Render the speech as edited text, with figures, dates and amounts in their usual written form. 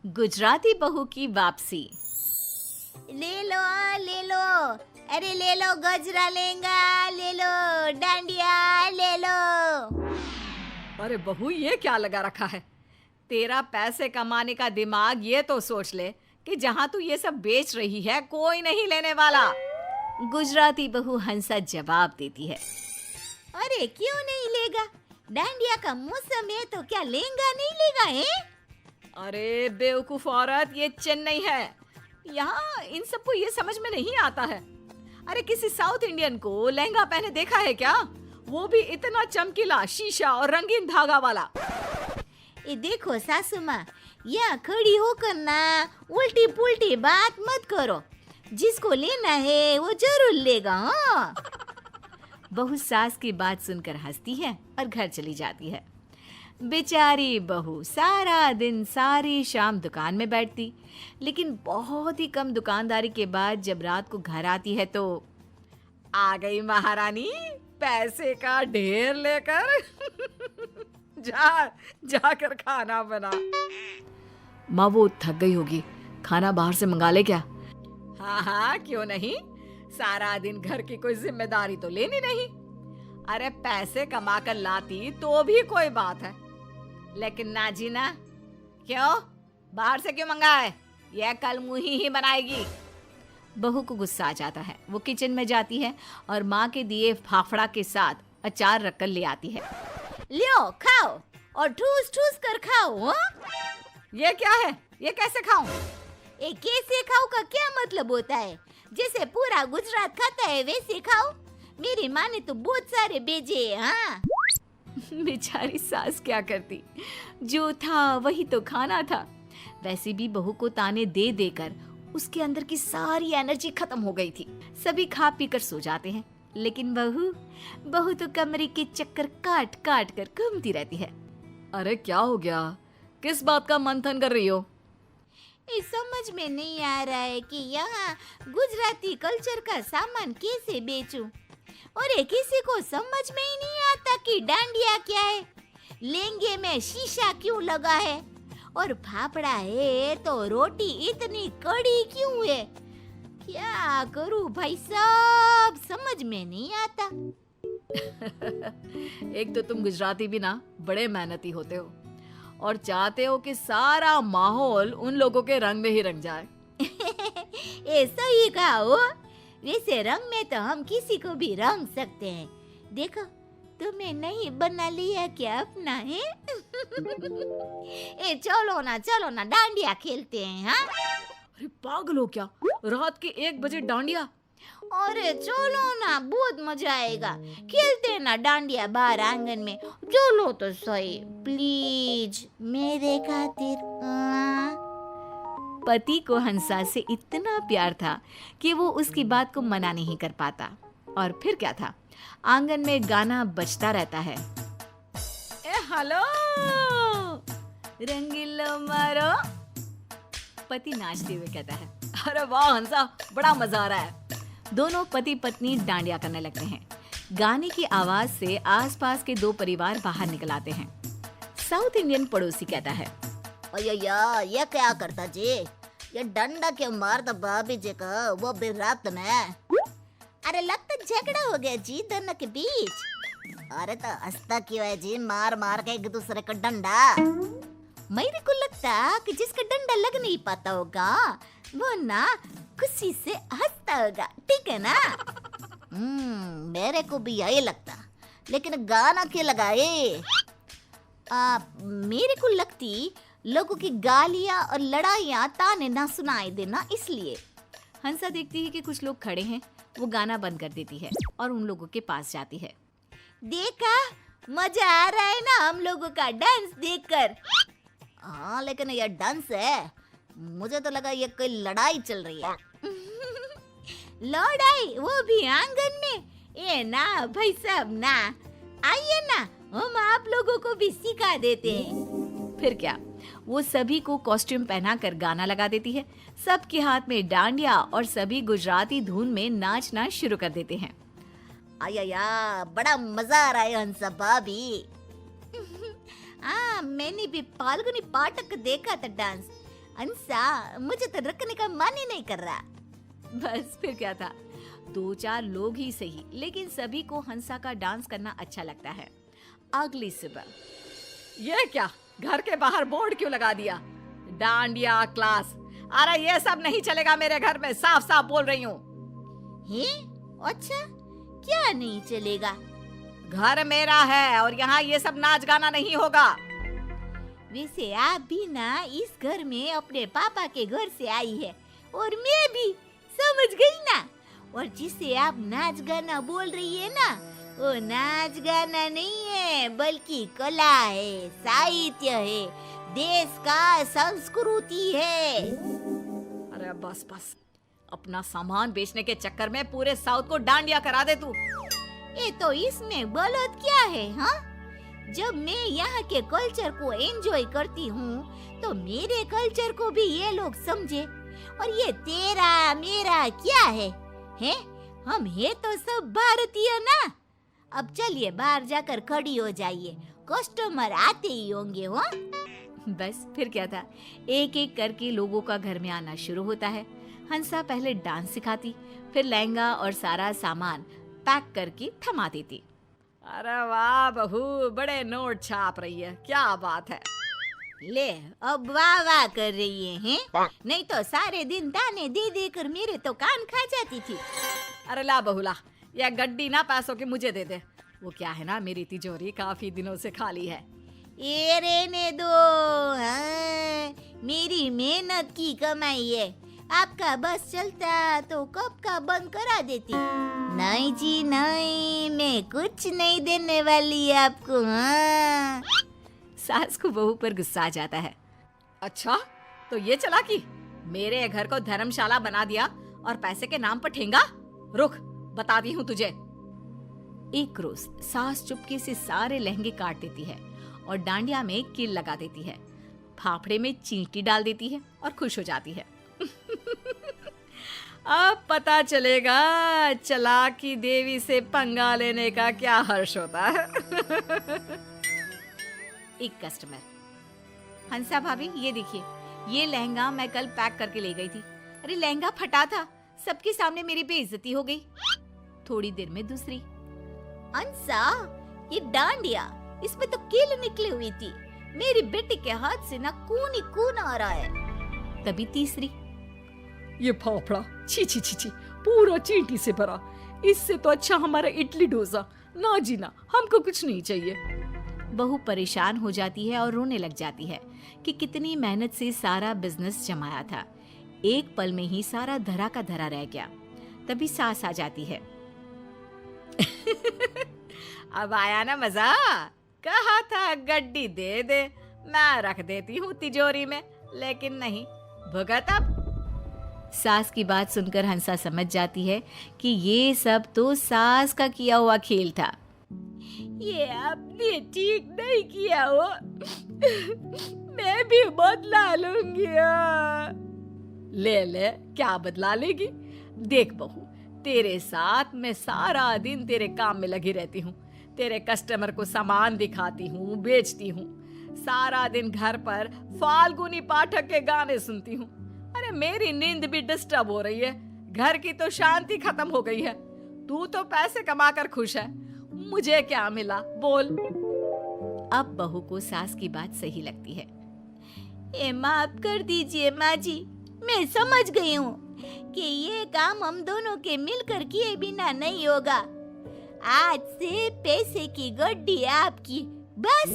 गुजराती बहू की वापसी। ले लो, अरे ले लो गजरा लेंगा, ले लो डांडिया, ले लो। अरे बहू, ये क्या लगा रखा है? तेरा पैसे कमाने का दिमाग ये तो सोच ले कि जहाँ तू ये सब बेच रही है कोई नहीं लेने वाला। गुजराती बहू हंसा जवाब देती है। अरे क्यों नहीं लेगा? डांडिया का मौसम है तो क्या लेंगा नहीं लेगा है? अरे बेवकूफ औरत, ये चेन्नई है। यहाँ इन सबको ये समझ में नहीं आता है। अरे किसी साउथ इंडियन को लहंगा पहने देखा है क्या? वो भी इतना चमकीला, शीशा और रंगीन धागा वाला। ये देखो सासू माँ, यहाँ खड़ी होकर ना उल्टी पुल्टी बात मत करो। जिसको लेना है वो जरूर लेगा। हाँ। बहू सास की बात सुनकर हंसती है और घर चली जाती है। बेचारी बहू सारा दिन सारी शाम दुकान में बैठती, लेकिन बहुत ही कम दुकानदारी के बाद जब रात को घर आती है तो आ गई महारानी पैसे का ढेर लेकर। जाकर खाना बना। माँ वो थक गई होगी, खाना बाहर से मंगा ले क्या? हाँ, क्यों नहीं। सारा दिन घर की कोई जिम्मेदारी तो लेनी नहीं। अरे पैसे कमा कर लाती तो भी कोई बात है, लेकिन ना जी ना। क्यों? बाहर से क्यों मंगाए? यह कल मुही ही बनाएगी। बहू को गुस्सा आ जाता है। वो किचन में जाती है और माँ के दिए फाफड़ा के साथ अचार रखकर ले आती है। लो खाओ और ठूस ठूस कर खाओ। हाँ? ये क्या है? ये कैसे खाऊं? ये कैसे खाओ का क्या मतलब होता है? जैसे पूरा गुजरात खाता है वैसे खाओ। मेरी माँ ने तो बहुत सारे भेजे। हाँ। बेचारी सास क्या करती, जो था वही तो खाना था। वैसे भी बहू को ताने दे देकर उसके अंदर की सारी एनर्जी खत्म हो गई थी। सभी खा पी कर सो जाते हैं, लेकिन बहू तो कमरे के चक्कर काट काट कर घूमती रहती है। अरे क्या हो गया? किस बात का मंथन कर रही हो? ये समझ में नहीं आ रहा है कि यहाँ गुजराती कल्चर का सामान कैसे बेचूं। और ये किसी को समझ में ही नहीं आता कि डांडिया क्या है, लहंगे में शीशा क्यों लगा है, और फाफड़ा है तो रोटी इतनी कड़ी क्यों है। क्या करूं भाई साहब, समझ में नहीं आता। एक तो तुम गुजराती भी ना बड़े मेहनती होते हो और चाहते हो कि सारा माहौल उन लोगों के रंग में ही रंग जाए। ऐसा ही कहा हो। वैसे रंग में तो हम किसी को भी रंग सकते हैं। देखो तुम्हें नहीं बना लिया क्या अपना है? ए चलो ना डांडिया खेलते हैं। हाँ? अरे पागल हो क्या? रात के 1 बजे डांडिया? अरे चलो ना, बहुत मजा आएगा। खेलते हैं ना डांडिया बाहर आंगन में। चलो तो सही प्लीज मेरे खातिर। हाँ? पति को हंसा से इतना प्यार था कि वो उसकी बात को मना नहीं कर पाता। और फिर क्या था, आंगन में गाना बजता रहता है। ए हेलो रंगीलो मारो, पति नाचते हुए कहता है। अरे वाह हंसा, बड़ा मजा आ रहा है। दोनों पति पत्नी डांडिया करने लगते हैं। गाने की आवाज से आसपास के 2 परिवार बाहर निकल आते हैं। साउथ इंडियन पड़ोसी कहता है, ये क्या करता जी? ये डंडा क्यों मारता भाभी जी का, वो भी रात में? अरे लगता झगड़ा हो गया जी दोनों के बीच। अरे तो हंसता क्यों है जी, मार मार के एक दूसरे को डंडा? मेरे को लगता कि जिसका डंडा लग नहीं पाता होगा वो ना खुशी से हंसता होगा, ठीक है ना? मेरे को भी यही लगता, लेकिन गाना क्यों लगाए? मेरे को लगती लोगों की गालियां और लड़ाइयां ताने ना सुनाई देना इसलिए। हंसा देखती है कि कुछ लोग खड़े हैं। वो गाना बंद कर देती है और उन लोगों के पास जाती है। देखा, मजा आ रहा है ना हम लोगों का डांस देखकर। हाँ लेकिन ये डांस है, मुझे तो लगा ये कोई लड़ाई चल रही है। लड़ाई, वो भी आंगन में? ये ना भाई साहब ना, आइए ना हम आप लोगों को भी सिखा देते हैं। फिर क्या, वो सभी को कॉस्ट्यूम पहनाकर गाना लगा देती है। सबके हाथ में डांडिया और सभी गुजराती धुन में नाचना शुरू कर देते हैं। आया बड़ा मजा आ रहा है हंसा भाभी। हाँ मैंने भी फाल्गुनी पाठक देखा था डांस। अंसा, मुझे तो रखने का मन ही नहीं कर रहा। बस फिर क्या था, 2-4 लोग ही सही, लेकिन सभी को हंसा का डांस करना अच्छा लगता है। अगली सुबह, ये क्या, घर के बाहर बोर्ड क्यों लगा दिया? डांडिया क्लास। अरे ये सब नहीं चलेगा मेरे घर में, साफ साफ बोल रही हूँ। अच्छा, क्या नहीं चलेगा? घर मेरा है और यहाँ ये सब नाच गाना नहीं होगा। वैसे आप भी ना इस घर में अपने पापा के घर से आई है, और मैं भी, समझ गई ना? और जिसे आप नाच गाना बोल रही है ना, वो नाच गाना नहीं है, बल्कि कला है, साहित्य है, देश का संस्कृति है। अरे बस बस, अपना सामान बेचने के चक्कर में पूरे साउथ को डांडिया करा दे तू। ये तो इसमें गलत क्या है? हाँ, जब मैं यहाँ के कल्चर को एंजॉय करती हूँ तो मेरे कल्चर को भी ये लोग समझे, और ये तेरा मेरा क्या है? हम है तो सब भारतीय ना। अब चलिए बाहर जाकर खड़ी हो जाइए, कस्टमर आते ही होंगे। हो बस फिर क्या था, एक एक करके लोगों का घर में आना शुरू होता है। हंसा पहले डांस सिखाती, फिर लहंगा और सारा सामान पैक करके थमा देती। अरे वाह बहू, बड़े नोट छाप रही है, क्या बात है। ले, अब वाह वाह कर रही है? नहीं तो सारे दिन दाने दे दे कर मेरे तो कान खा जाती थी। अरे ला बहू ला, यह गड्डी ना पैसों की मुझे दे दे। वो क्या है ना, मेरी तिजोरी काफी दिनों से खाली है। ये रहने दो, हाँ, मेरी मेहनत की कमाई है। आपका बस चलता तो कब का बंद करा देती। नहीं जी नहीं, मैं कुछ नहीं देने वाली आपको। हाँ। सास को बहू पर गुस्सा आ जाता है। अच्छा, तो ये चला कि मेरे घर को धर्मशाला बना दिया और पैसे के नाम पर ठेंगा। रुक, बताती हूँ तुझे। एक रोज सास चुपके से सारे लहंगे काट देती है और डांडिया में कील लगा देती है, फाफड़े में चींटी डाल देती है और खुश हो जाती है। अब पता चलेगा चालाकी देवी से पंगा लेने का क्या हर्ष होता है। एक कस्टमर, हंसा भाभी ये देखिए, ये लहंगा मैं कल पैक करके ले गई थी। अरे लहंगा फटा था, सबके सामने मेरी बेइज्जती हो गई। थोड़ी देर में दूसरी, अंसा, ये डांडिया, इसमें तो कील निकली हुई थी, मेरी बेटी के हाथ से ना खून ही खून आ रहा है। तभी तीसरी, ये फाफड़ा छी छी छी छी, पूरा चींटी से भरा, इससे तो अच्छा हमारा इडली डोसा। ना जी ना, हमको कुछ नहीं चाहिए। बहू परेशान हो जाती है और रोने लग जाती है कि कितनी मेहनत से सारा बिजनेस जमाया था, एक पल में ही सारा धरा का धरा रह गया। तभी सास आ जाती है। अब आया ना मजा, कहा था गड्डी दे दे, मैं रख देती हूँ तिजोरी में, लेकिन नहीं, भुगत अब। सास की बात सुनकर हंसा समझ जाती है कि ये सब तो सास का किया हुआ खेल था। ये आपने ठीक नहीं किया हो, मैं भी बदला लूंगी। ले ले, क्या बदला लेगी? देख बहू, तेरे साथ मैं सारा दिन तेरे काम में लगी रहती हूँ, तेरे कस्टमर को सामान दिखाती हूँ, बेचती हूँ, सारा दिन घर पर फाल्गुनी पाठक के गाने सुनती हूँ। अरे मेरी नींद भी डिस्टर्ब हो रही है, घर की तो शांति खत्म हो गई है। तू तो पैसे कमाकर खुश है, मुझे क्या मिला बोल। अब बहू को सास की बात सही लगती है। ये माफ कर दीजिए माँ जी, मैं समझ गई हूँ कि ये काम हम दोनों के मिलकर किए बिना नहीं होगा। आज से पैसे की गड्डी आपकी, बस।